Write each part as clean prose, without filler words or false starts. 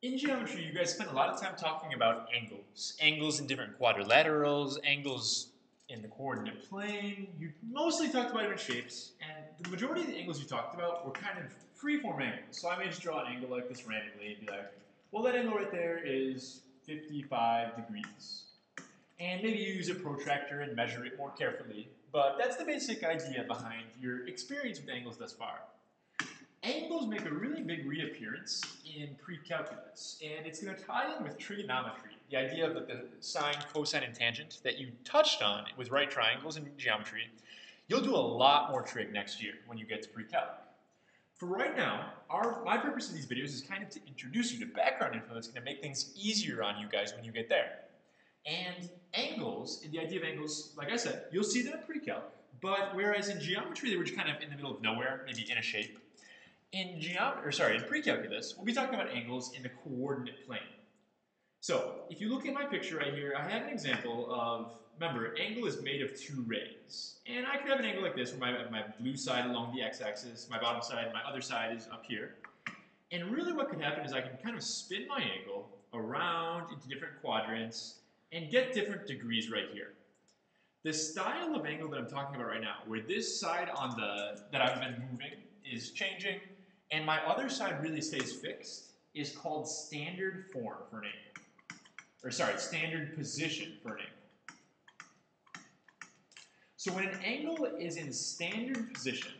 In geometry, you guys spend a lot of time talking about angles. Angles in different quadrilaterals, angles in the coordinate plane. You mostly talked about different shapes, and the majority of the angles you talked about were kind of freeform angles. So I may just draw an angle like this randomly and be like, well, that angle right there is 55 degrees. And maybe you use a protractor and measure it more carefully. But that's the basic idea behind your experience with angles thus far. Angles make a really big reappearance in pre-calculus, and it's going to tie in with trigonometry, the idea of the sine, cosine, and tangent that you touched on with right triangles in geometry. You'll do a lot more trig next year when you get to pre-calc. For right now, my purpose of these videos is kind of to introduce you to background info that's going to make things easier on you guys when you get there. And angles, the idea of angles, like I said, you'll see them in pre-calc, but whereas in geometry they were just kind of in the middle of nowhere, maybe in a shape, in pre-calculus, we'll be talking about angles in the coordinate plane. So, if you look at my picture right here, I have an example of, remember, angle is made of two rays. And I could have an angle like this, where my blue side along the x-axis, my bottom side, my other side is up here. And really what could happen is I can kind of spin my angle around into different quadrants and get different degrees right here. The style of angle that I'm talking about right now, where this side that I've been moving is changing, and my other side really stays fixed, is called standard form for an angle. Or sorry, standard position for an angle. So when an angle is in standard position,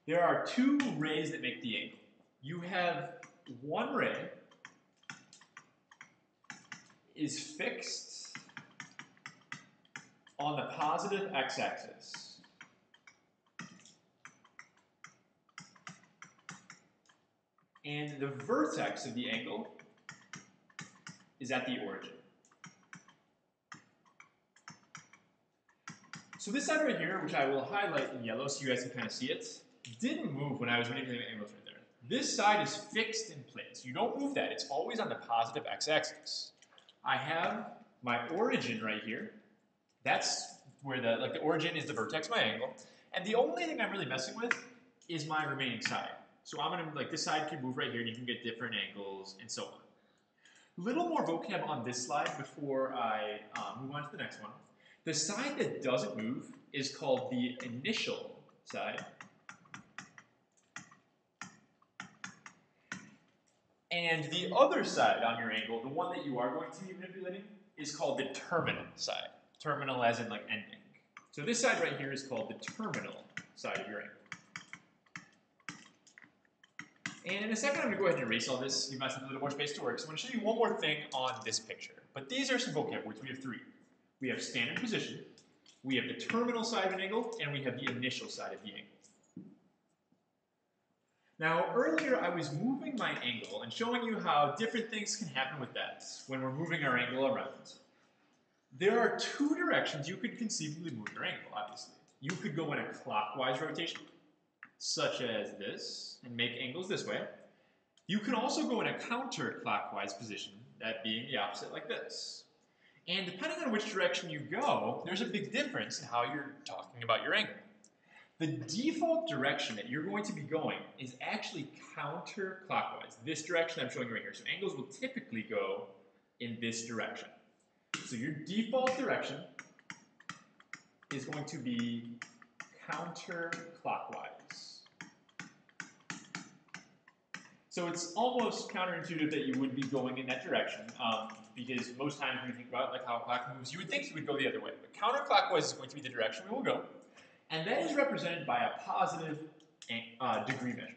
there are two rays that make the angle. You have one ray is fixed on the positive x-axis. And the vertex of the angle is at the origin. So this side right here, which I will highlight in yellow so you guys can kind of see it, didn't move when I was manipulating the angles right there. This side is fixed in place. You don't move that. It's always on the positive x-axis. I have my origin right here. That's where the origin is the vertex of my angle. And the only thing I'm really messing with is my remaining side. So I'm going to, this side can move right here and you can get different angles and so on. Little more vocab on this slide before I move on to the next one. The side that doesn't move is called the initial side. And the other side on your angle, the one that you are going to be manipulating, is called the terminal side. Terminal as in like ending. So this side right here is called the terminal side of your angle. And in a second, I'm going to go ahead and erase all this, give myself a little more space to work. So I'm going to show you one more thing on this picture. But these are some vocab words. We have three. We have standard position, we have the terminal side of an angle, and we have the initial side of the angle. Now, earlier I was moving my angle and showing you how different things can happen with that when we're moving our angle around. There are two directions you could conceivably move your angle, obviously. You could go in a clockwise rotation, such as this, and make angles this way. You can also go in a counterclockwise position, that being the opposite like this. And depending on which direction you go, there's a big difference in how you're talking about your angle. The default direction that you're going to be going is actually counterclockwise. This direction I'm showing you right here. So angles will typically go in this direction. So your default direction is going to be counterclockwise. So it's almost counterintuitive that you would be going in that direction, because most times when you think about how a clock moves, you would think you would go the other way. But counterclockwise is going to be the direction we will go, and that is represented by a positive degree measure.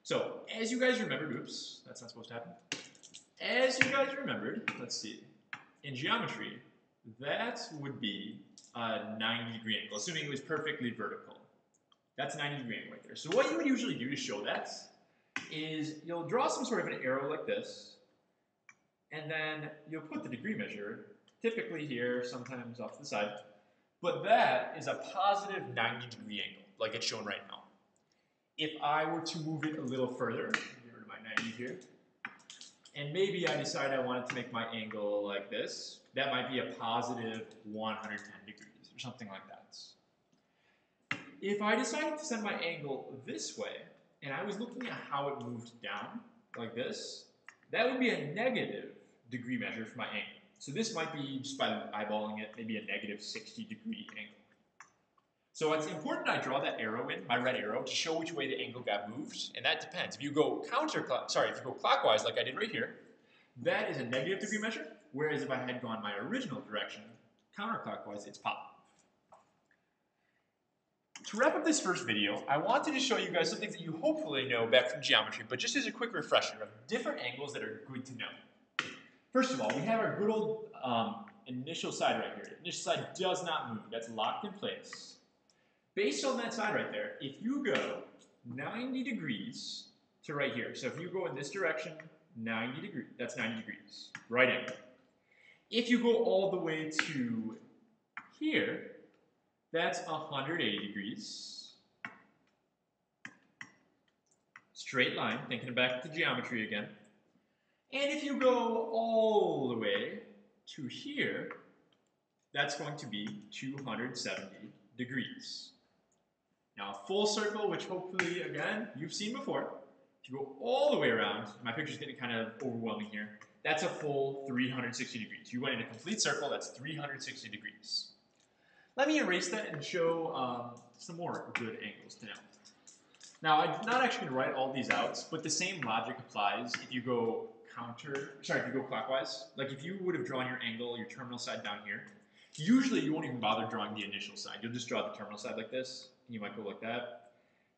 So as you guys remembered, oops, that's not supposed to happen. As you guys remembered, let's see, in geometry, that would be a 90-degree angle, assuming it was perfectly vertical. That's a 90-degree angle right there. So what you would usually do to show that is you'll draw some sort of an arrow like this, and then you'll put the degree measure, typically here, sometimes off to the side, but that is a positive 90-degree angle, like it's shown right now. If I were to move it a little further, get rid of my 90 here, and maybe I decide I wanted to make my angle like this, that might be a positive 110 degrees, or something like that. If I decided to send my angle this way, and I was looking at how it moved down, like this, that would be a negative degree measure for my angle. So this might be, just by eyeballing it, maybe a negative 60-degree angle. So it's important I draw that arrow in, my red arrow, to show which way the angle got moved, and that depends. If you go clockwise like I did right here, that is a negative degree measure, whereas if I had gone my original direction, counterclockwise, it's positive. To wrap up this first video, I wanted to show you guys something that you hopefully know back from geometry, but just as a quick refresher of different angles that are good to know. First of all, we have our good old initial side right here. The initial side does not move. That's locked in place. Based on that side right there, if you go 90 degrees to right here, so if you go in this direction, 90 degrees, that's 90 degrees, right angle. If you go all the way to here, that's 180 degrees. Straight line, thinking back to geometry again. And if you go all the way to here, that's going to be 270 degrees. Now a full circle, which hopefully, again, you've seen before. If you go all the way around, my picture's getting kind of overwhelming here, that's a full 360 degrees. You went in a complete circle, that's 360 degrees. Let me erase that and show some more good angles to know. Now, I'm not actually going to write all these out, but the same logic applies if you go clockwise. Like if you would have drawn your angle, your terminal side down here, usually you won't even bother drawing the initial side. You'll just draw the terminal side like this, and you might go like that.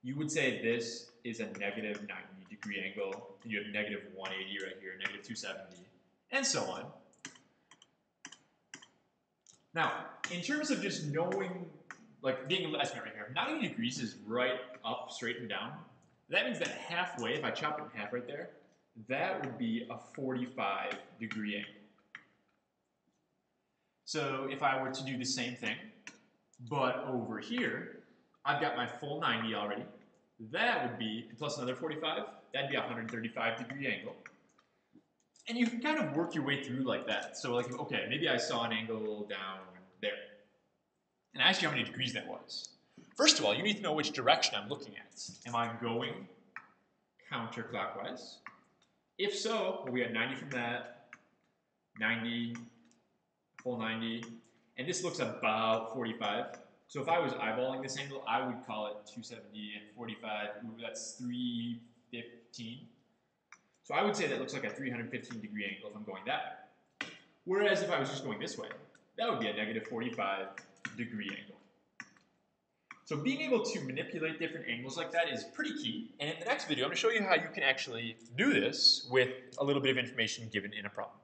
You would say this is a negative 90-degree angle, and you have negative 180 right here, negative 270, and so on. Now, in terms of just knowing, like being able to estimate right here, 90 degrees is right up, straight and down. That means that halfway, if I chop it in half right there, that would be a 45-degree angle. So if I were to do the same thing, but over here, I've got my full 90 already. That would be, plus another 45, that'd be a 135-degree angle. And you can kind of work your way through like that. So like, okay, maybe I saw an angle down there. And I asked you how many degrees that was. First of all, you need to know which direction I'm looking at. Am I going counterclockwise? If so, well, we got 90 from that, 90, full 90, and this looks about 45. So if I was eyeballing this angle, I would call it 270 and 45. Ooh, that's 315. So I would say that looks like a 315-degree angle if I'm going that way. Whereas if I was just going this way, that would be a negative 45-degree angle. So being able to manipulate different angles like that is pretty key. And in the next video, I'm going to show you how you can actually do this with a little bit of information given in a problem.